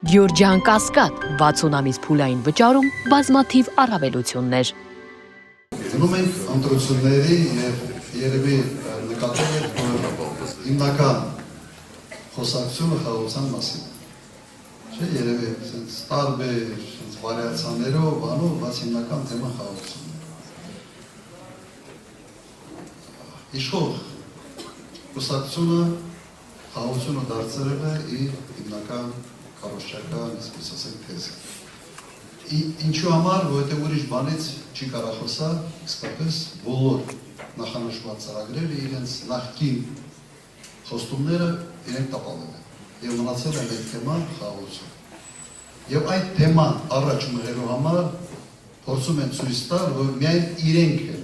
Գյորջյան Կասկադ 60 ամիս փուլային վճարում բազմաթիվ առավելություններ։ Գնում ենք ընտրությունների եւ երևի նկատել եք, որ հիմնական խոսակցությունը խաղաղության մասին։ Չէ, երևի sense տարբեր վարիացիաներով, բանով, բայց հիմնական թեման խաղաղությունն է։ Իշխող խոսակցությունը խաղաղությունը դարձրել է իր հիմնական կարողական, այսպես ասենք, թեզը։ Ինչու համար, որովհետև ուրիշ բանից չի կարող խոսալ, իսկապես բոլոր նախանշված ծրագրերը իրենց նախկին խոստումները իրենք տապալել են եւ մնացել է այդ թեման խաղաղություն։ Եվ այդ թեման առաջ մղելու համար փորձում են ցույց տալ, որ միայն իրենք են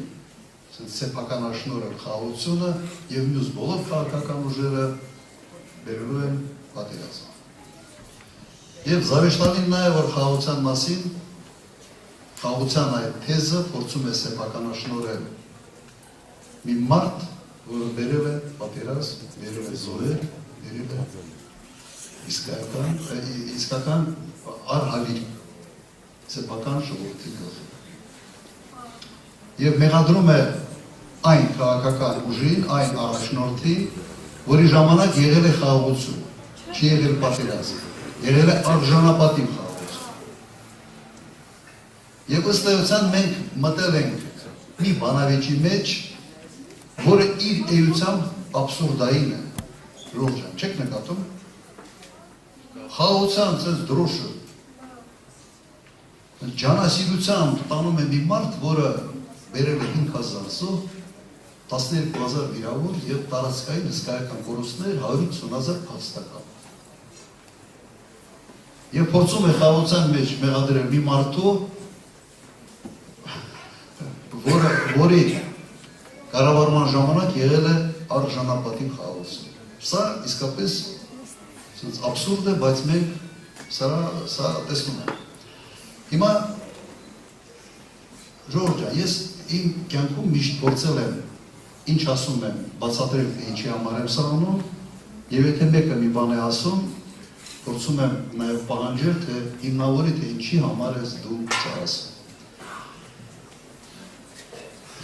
սեփական աշնորհը խաղաղությունը եւ մյուս բոլոր քաղաքական ուժերը բերելու են պատերազմ։ Եվ զավեշտալին նա է, որ խաղաղության մասին, խաղաղության այդ թեզը փորձում է սեփականաշնորհել մի մարդ, որը բերել է պատերազմ, բերել է զոհեր, բերել է իսկական արհավիր սեփական ժողովրդի գլխին։ Եվ մեղադրում է այն քաղաքական ուժին, այն առաջնորդին, որի ժամանակ եղել է խաղաղություն, չի եղել պատերազմ, եղել է արժանապատիվ խաղաղություն։ Եվ ըստ էության մենք մտել ենք մի բանավեճի մեջ, որը իր էությամբ աբսուրդային է, Ռոժան, չեք նկատում, խաղաղության ցած դրոշը, ջանասիրությամբ տանում է մի մարդ, որը բերել է 5000 զոհ, 12000 վիրավոր եւ տարածքային հսկայական կորուստներ 150000 փախստական։ Եվ փորձում է խաղաղության մեջ մեղադրել մի մարդու, որի կառավարման ժամանակ եղել է արժանապատիվ խաղաղություն։ Սա իսկապես աբսուրդ է, բայց մենք սա տեսնում ենք։ Հիմա Ժորժա, ես իմ կյանքում միշտ փորձել եմ ինչ ասում եմ, բացատրել թե ինչի համար եմ սա անում, եւ եթե մեկը մի բան է ասում, փորձում եմ նաեւ պահանջել, թե հիմնավորի թե ինչի համար ես դու սա ասում։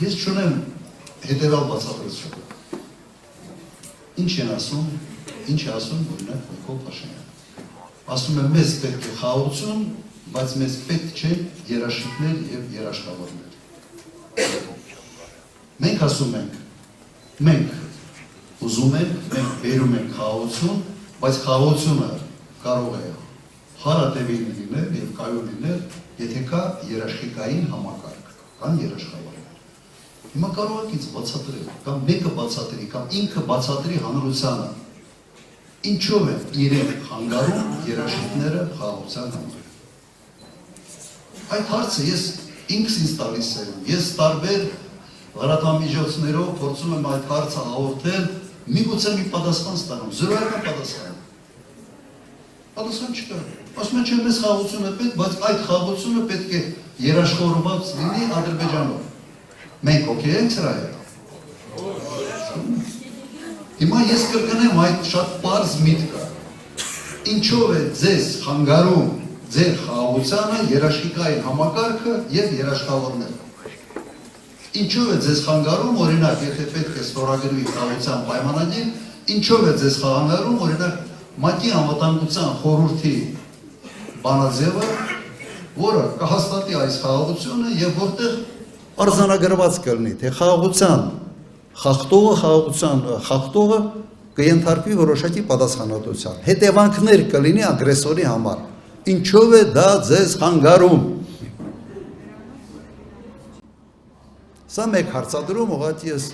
Ես չունեմ հետևյալ բացատրություն։ Ինչ են ասում, ինչ է ասում, օրինակ Նիկոլ Փաշինյանը։ Ասում եմ, մեզ պետք է խաղաղություն, բայց մեզ պետք չէ երաշխիքներ եւ երաշխավորներ։ Մենք ասում ենք, մենք ուզում ենք, մենք բերում ենք խաղաղություն, բայց խաղաղությունը կարող է հարատևին լինել եւ կայուն լինել, եթե կա երաշխիքային համակարգ, կան երաշխավորներ։ Հիմա կարող եք ինձ բացատրել, կամ մեկը բացատրի, կամ ինքը բացատրի հանրությանը, ինչով է իրենք խանգարում երաշխիքները խաղաղության համար։ Այդ հարցը ես ինքս ինձ տալիս եմ, ես տարբեր լրատվամիջոցներով փորձում եմ այդ հարցը հաղորդել, միգուցե մի պատասխան ստանում, զրոյական պատասխան։ Պատասխան չկա։ Ասում են, չէ, մեզ խաղաղություն է պետք, բայց այդ խաղաղությունը պետք է երաշխավորված լինի Ադրբեջանով։ Մենք օքեյ ենք սրա հետ։ Հիմա ես կրկնեմ այդ շատ պարզ միտքը։ Ինչով է ձեզ խանգարում ձեր խաղաղությանը երաշխիքային համակարգը եւ երաշխավորները։ Ինչով է ձեզ խանգարում, օրինակ, եթե պետք է ստորագրվի խաղաղության պայմանագիր, ինչով է ձեզ խանգարում, օրինակ, ՄԱԿ-ի անվտանգության խորհրդի բանաձևը, որը կհաստատի այս խաղաղությունը եւ որտեղ արձանագրված կլինի, թե խաղաղության խախտողը կենթարկվի որոշակի պատասխանատվության։ Հետևանքներ կլինի ագրեսորի համար։ Ինչով է դա ձեզ խանգարում։ Սա մեկ հարցադրում, ուղղակի ես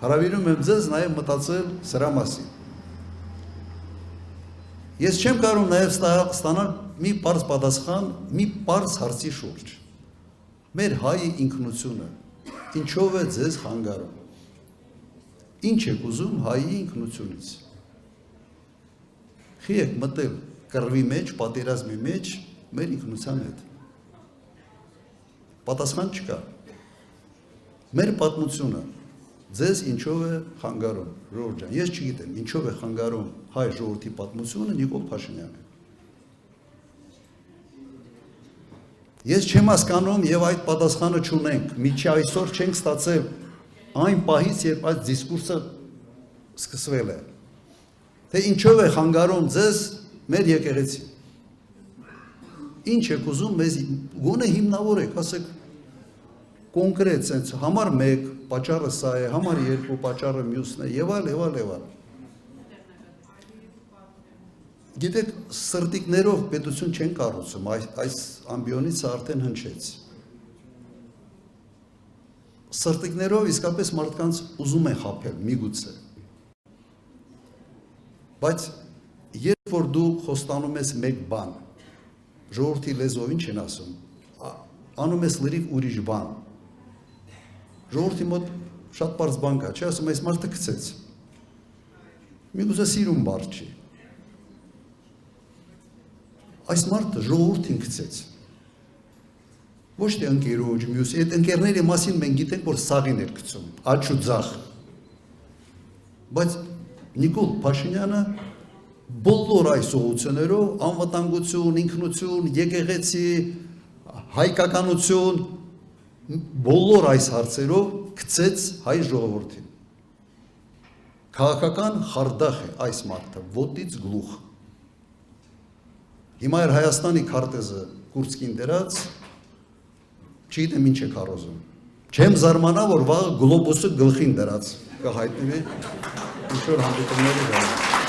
հրավիրում եմ ձեզ նաև մտածել սրա մասին։ Ես չեմ կարող նաև ստանալ մի պարզ պատասխան, մի պարզ հարցի շուրջ։ Մեր հայի ինքնությունը ինչով է ձեզ խանգարում։ Ինչ եք ուզում հայի ինքնությունից։ Խի եք մտել կռվի մեջ, պատերազմի մեջ մեր ինքնության հետ։ Պատասխան չկա։ Մեր պատմությունը ձեզ ինչով է խանգարում, Ժորժ ջան, ես չգիտեմ, ինչով է խանգարում հայ ժողովրդի պատմությունը Նիկոլ Փաշինյանը։ Ես չեմ հասկանում եւ այդ պատասխանը չունենք։ Միջի այսօր չենք ստացել այն պահից, երբ այդ դիսկուրսը սկսվել է։ Թե ինչով է խանգարում ձեզ մեր եկեղեցին։ Ինչ եք ուզում մեզ գոնե հիմնավորեք, ասեք կոնկրետ sense համար 1 պատճառը սա է, համար 2 պատճառը մյուսն է եւ այլ։ Գիտեք, սրտիկներով պետություն չեն կառուցում, այս ամբիոնից արդեն հնչեց։ Սրտիկներով իսկապես մարդկանց ուզում են խաբել, միգուցե։ Բայց երբ որ դու խոստանում ես մեկ բան, ժողովրդի լեզվով ինչ են ասում, անում ես լրիվ ուրիշ բան։ Ժողովրդի մոտ շատ պարզ բան կա, չի ասում, այս մարդը գցեց։ Միգուցե սիրուն բառ չի։ Այս մարդը ժողովրդին գցեց։ Ոչ թե ընկերոջ, մյուս, այդ ընկերների մասին մենք գիտենք, որ սաղին էր գցում, աջ ու ձախ։ Բայց Նիկոլ Փաշինյանը բոլոր այս ուղղություններով անվտանգություն, ինքնություն, եկեղեցի, հայկականություն, բոլոր այս հարցերով գցեց հայ ժողովրդին։ Քաղաքական խարդախ է այս մարդը, ոտից գլուխ։ Հիմա էր Հայաստանի քարտեզը Կուրսկին դրած, չգիտեմ ինչ է քարոզում։ Չեմ զարմանա, որ վաղը գլոբուսը գլխին դրած կհայտնվի ինչ որ հանդիպումների վրա։